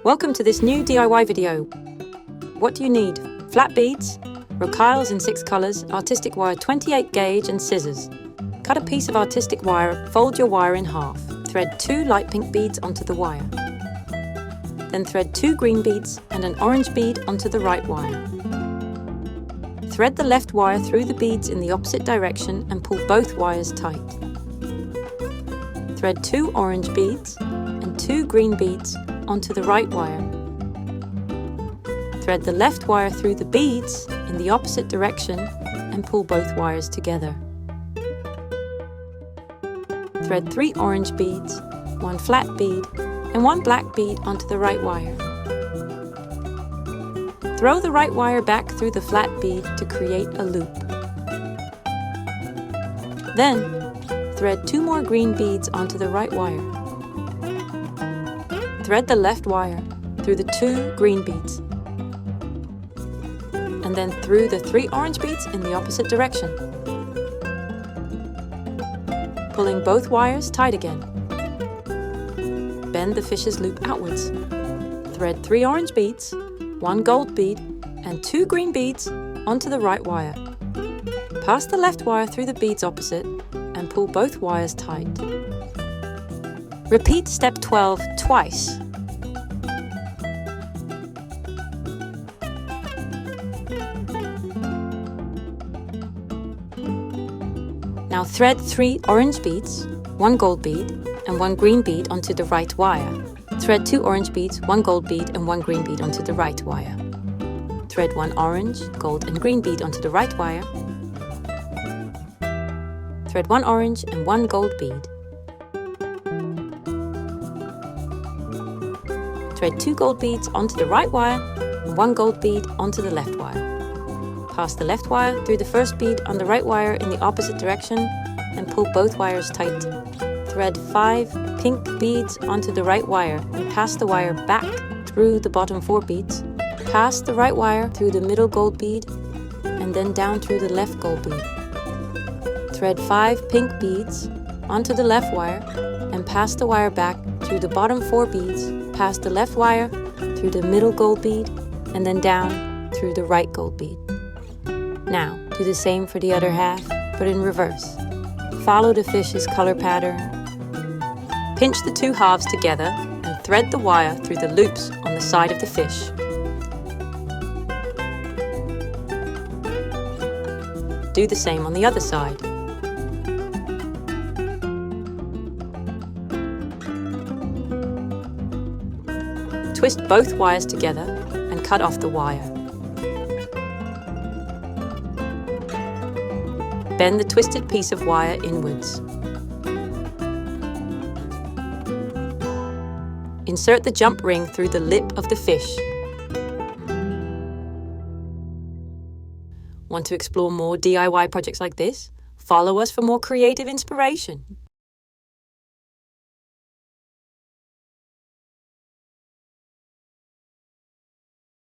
Welcome to this new DIY video. What do you need? Flat beads, rocailles in 6 colours, artistic wire 28 gauge and scissors. Cut a piece of artistic wire, fold your wire in half. Thread 2 light pink beads onto the wire. Then thread 2 green beads and an orange bead onto the right wire. Thread the left wire through the beads in the opposite direction and pull both wires tight. Thread 2 orange beads and 2 green beads onto the right wire. Thread the left wire through the beads in the opposite direction and pull both wires together. Thread 3 orange beads, 1 flat bead and 1 black bead onto the right wire. Throw the right wire back through the flat bead to create a loop. Then, thread 2 more green beads onto the right wire. Thread the left wire through the 2 green beads, and then through the 3 orange beads in the opposite direction. Pulling both wires tight again. Bend the fish's loop outwards. Thread 3 orange beads, 1 gold bead, and 2 green beads onto the right wire. Pass the left wire through the beads opposite and pull both wires tight. Repeat step 12 twice. Now thread 3 orange beads, 1 gold bead, and 1 green bead onto the right wire. Thread 2 orange beads, 1 gold bead, and 1 green bead onto the right wire. Thread 1 orange, gold, and green bead onto the right wire. Thread 1 orange and 1 gold bead. Thread 2 gold beads onto the right wire and 1 gold bead onto the left wire. Pass the left wire through the first bead on the right wire in the opposite direction and pull both wires tight. Thread 5 pink beads onto the right wire and pass the wire back through the bottom 4 beads. Pass the right wire through the middle gold bead and then down through the left gold bead. Thread 5 pink beads onto the left wire and pass the wire back through the bottom 4 beads, past the left wire through the middle gold bead and then down through the right gold bead. Now, do the same for the other half, but in reverse. Follow the fish's color pattern. Pinch the 2 halves together and thread the wire through the loops on the side of the fish. Do the same on the other side. Twist both wires together and cut off the wire. Bend the twisted piece of wire inwards. Insert the jump ring through the lip of the fish. Want to explore more DIY projects like this? Follow us for more creative inspiration.